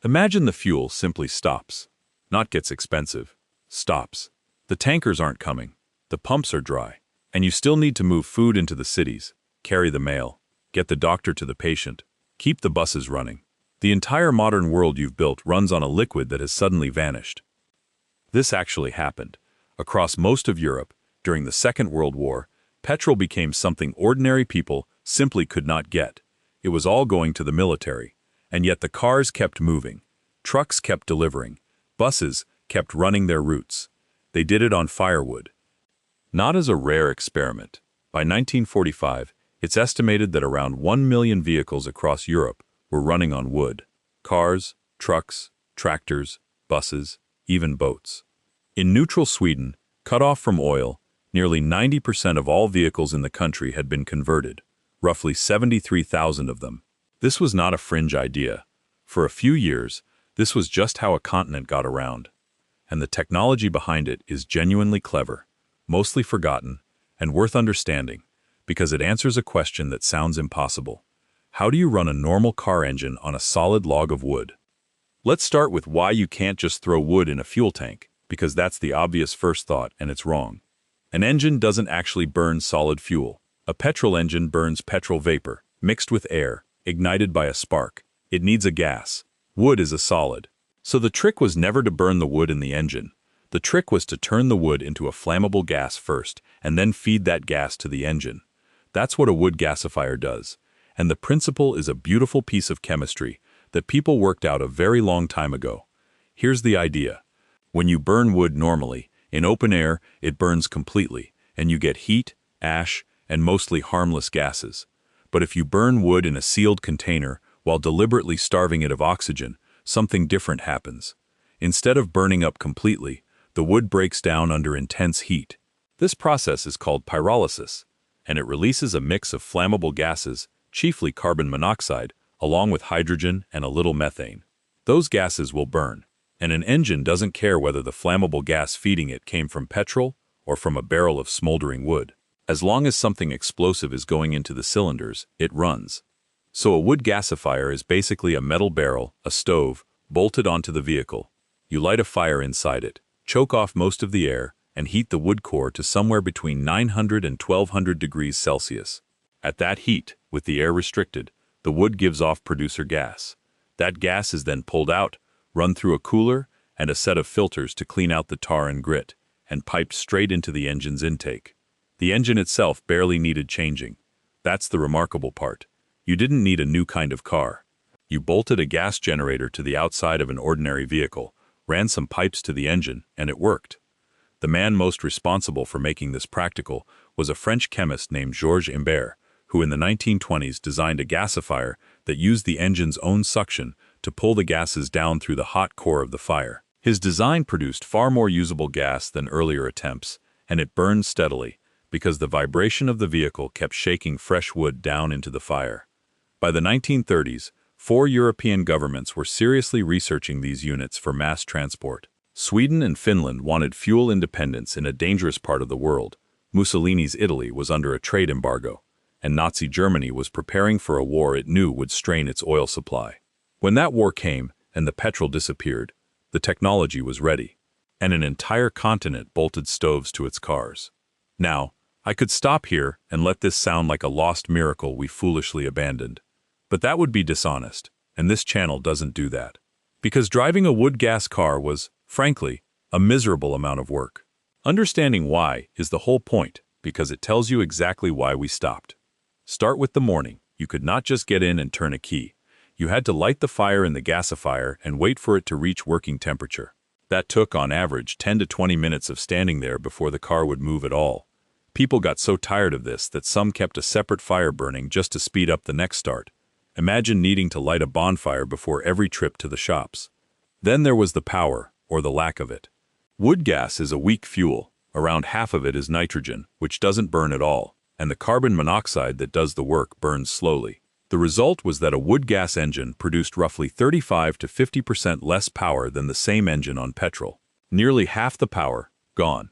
Imagine the fuel simply stops. Not gets expensive. Stops. The tankers aren't coming. The pumps are dry. And you still need to move food into the cities, carry the mail, get the doctor to the patient, keep the buses running. The entire modern world you've built runs on a liquid that has suddenly vanished. This actually happened. Across most of Europe, during the Second World War, petrol became something ordinary people simply could not get. It was all going to the military. And yet the cars kept moving. Trucks kept delivering. Buses kept running their routes. They did it on firewood. Not as a rare experiment. By 1945, it's estimated that around 1 million vehicles across Europe were running on wood. Cars, trucks, tractors, buses, even boats. In neutral Sweden, cut off from oil, nearly 90% of all vehicles in the country had been converted, roughly 73,000 of them. This was not a fringe idea. For a few years, this was just how a continent got around. And the technology behind it is genuinely clever, mostly forgotten, and worth understanding, because it answers a question that sounds impossible. How do you run a normal car engine on a solid log of wood? Let's start with why you can't just throw wood in a fuel tank, because that's the obvious first thought, and it's wrong. An engine doesn't actually burn solid fuel. A petrol engine burns petrol vapor, mixed with air, ignited by a spark. It needs a gas. Wood is a solid. So the trick was never to burn the wood in the engine. The trick was to turn the wood into a flammable gas first, and then feed that gas to the engine. That's what a wood gasifier does. And the principle is a beautiful piece of chemistry that people worked out a very long time ago. Here's the idea. When you burn wood normally, in open air, it burns completely, and you get heat, ash, and mostly harmless gases. But if you burn wood in a sealed container while deliberately starving it of oxygen, something different happens. Instead of burning up completely, the wood breaks down under intense heat. This process is called pyrolysis, and it releases a mix of flammable gases, chiefly carbon monoxide, along with hydrogen and a little methane. Those gases will burn, and an engine doesn't care whether the flammable gas feeding it came from petrol or from a barrel of smoldering wood. As long as something explosive is going into the cylinders, it runs. So a wood gasifier is basically a metal barrel, a stove, bolted onto the vehicle. You light a fire inside it, choke off most of the air, and heat the wood core to somewhere between 900 and 1200 degrees Celsius. At that heat, with the air restricted, the wood gives off producer gas. That gas is then pulled out, run through a cooler and a set of filters to clean out the tar and grit, and piped straight into the engine's intake. The engine itself barely needed changing. That's the remarkable part. You didn't need a new kind of car. You bolted a gas generator to the outside of an ordinary vehicle, ran some pipes to the engine, and it worked. The man most responsible for making this practical was a French chemist named Georges Imbert, who in the 1920s designed a gasifier that used the engine's own suction to pull the gases down through the hot core of the fire. His design produced far more usable gas than earlier attempts, and it burned steadily, because the vibration of the vehicle kept shaking fresh wood down into the fire. By the 1930s, 4 European governments were seriously researching these units for mass transport. Sweden and Finland wanted fuel independence in a dangerous part of the world. Mussolini's Italy was under a trade embargo, and Nazi Germany was preparing for a war it knew would strain its oil supply. When that war came and the petrol disappeared, the technology was ready, and an entire continent bolted stoves to its cars. Now, I could stop here and let this sound like a lost miracle we foolishly abandoned. But that would be dishonest, and this channel doesn't do that. Because driving a wood gas car was, frankly, a miserable amount of work. Understanding why is the whole point, because it tells you exactly why we stopped. Start with the morning. You could not just get in and turn a key. You had to light the fire in the gasifier and wait for it to reach working temperature. That took, on average, 10 to 20 minutes of standing there before the car would move at all. People got so tired of this that some kept a separate fire burning just to speed up the next start. Imagine needing to light a bonfire before every trip to the shops. Then there was the power, or the lack of it. Wood gas is a weak fuel. Around half of it is nitrogen, which doesn't burn at all, and the carbon monoxide that does the work burns slowly. The result was that a wood gas engine produced roughly 35 to 50% less power than the same engine on petrol. Nearly half the power, gone.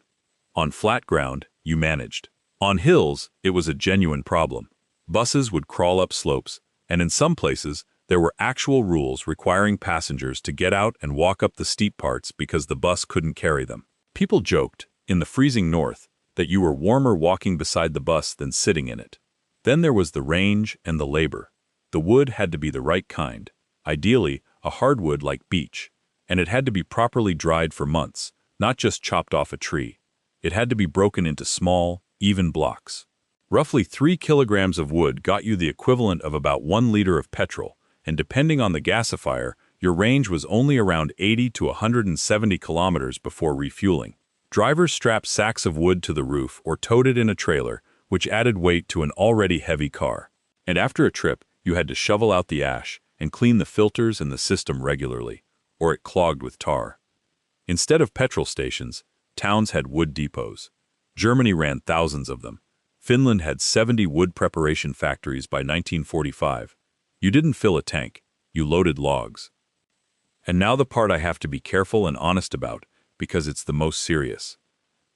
On flat ground, you managed. On hills, it was a genuine problem. Buses would crawl up slopes, and in some places, There were actual rules requiring passengers to get out and walk up the steep parts because the bus couldn't carry them. People joked, in the freezing north, that you were warmer walking beside the bus than sitting in it. Then there was the range and the labor. The wood had to be the right kind, ideally a hardwood like beech, and it had to be properly dried for months, not just chopped off a tree. It had to be broken into small, even blocks. Roughly 3 kilograms of wood got you the equivalent of about 1 liter of petrol, and depending on the gasifier, your range was only around 80 to 170 kilometers before refueling. Drivers strapped sacks of wood to the roof or towed it in a trailer, which added weight to an already heavy car. And after a trip, you had to shovel out the ash and clean the filters and the system regularly, or it clogged with tar. Instead of petrol stations, towns had wood depots. Germany ran thousands of them. Finland had 70 wood preparation factories by 1945. You didn't fill a tank, you loaded logs. And now the part I have to be careful and honest about, because it's the most serious.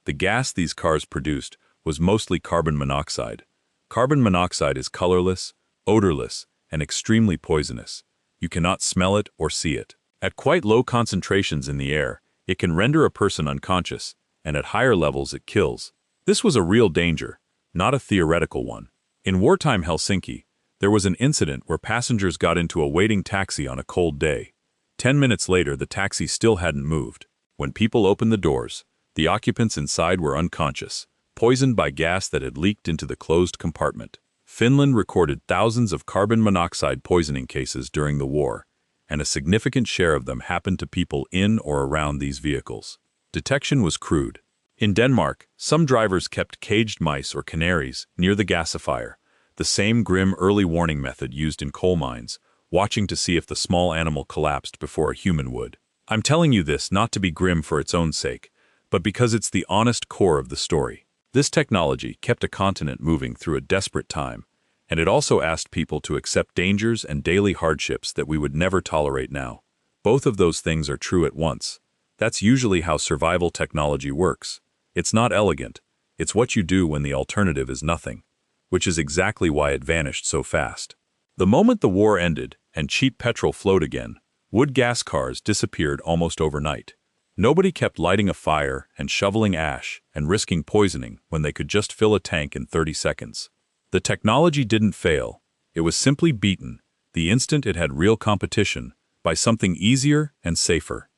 The gas these cars produced was mostly carbon monoxide. Carbon monoxide is colorless, odorless, and extremely poisonous. You cannot smell it or see it. At quite low concentrations in the air, it can render a person unconscious, and at higher levels it kills. This was a real danger, not a theoretical one. In wartime Helsinki, there was an incident where passengers got into a waiting taxi on a cold day. 10 minutes later, the taxi still hadn't moved. When people opened the doors, the occupants inside were unconscious, poisoned by gas that had leaked into the closed compartment. Finland recorded thousands of carbon monoxide poisoning cases during the war, and a significant share of them happened to people in or around these vehicles. Detection was crude. In Denmark, some drivers kept caged mice or canaries near the gasifier, the same grim early warning method used in coal mines, watching to see if the small animal collapsed before a human would. I'm telling you this not to be grim for its own sake, but because it's the honest core of the story. This technology kept a continent moving through a desperate time, and it also asked people to accept dangers and daily hardships that we would never tolerate now. Both of those things are true at once. That's usually how survival technology works. It's not elegant. It's what you do when the alternative is nothing, which is exactly why it vanished so fast. The moment the war ended and cheap petrol flowed again, wood gas cars disappeared almost overnight. Nobody kept lighting a fire and shoveling ash and risking poisoning when they could just fill a tank in 30 seconds. The technology didn't fail. It was simply beaten, the instant it had real competition, by something easier and safer.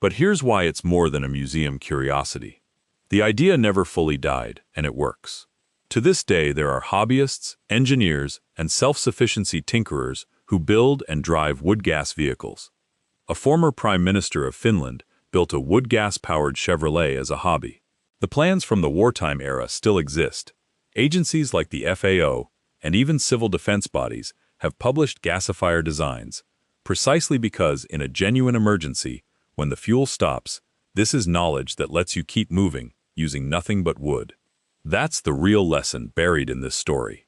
But here's why it's more than a museum curiosity. The idea never fully died, and it works. To this day, there are hobbyists, engineers, and self-sufficiency tinkerers who build and drive wood gas vehicles. A former Prime Minister of Finland built a wood gas-powered Chevrolet as a hobby. The plans from the wartime era still exist. Agencies like the FAO and even civil defense bodies have published gasifier designs, precisely because in a genuine emergency, when the fuel stops, this is knowledge that lets you keep moving using nothing but wood. That's the real lesson buried in this story.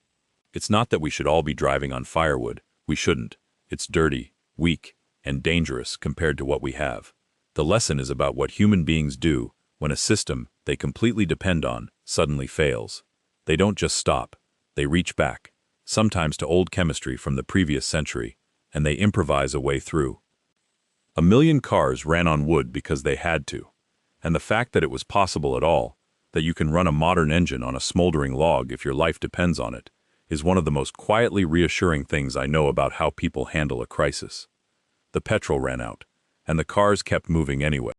It's not that we should all be driving on firewood. We shouldn't. It's dirty, weak, and dangerous compared to what we have. The lesson is about what human beings do when a system they completely depend on suddenly fails. They don't just stop. They reach back, sometimes to old chemistry from the previous century, and they improvise a way through. 1 million cars ran on wood because they had to. And the fact that it was possible at all, that you can run a modern engine on a smoldering log if your life depends on it, is one of the most quietly reassuring things I know about how people handle a crisis. The petrol ran out, and the cars kept moving anyway.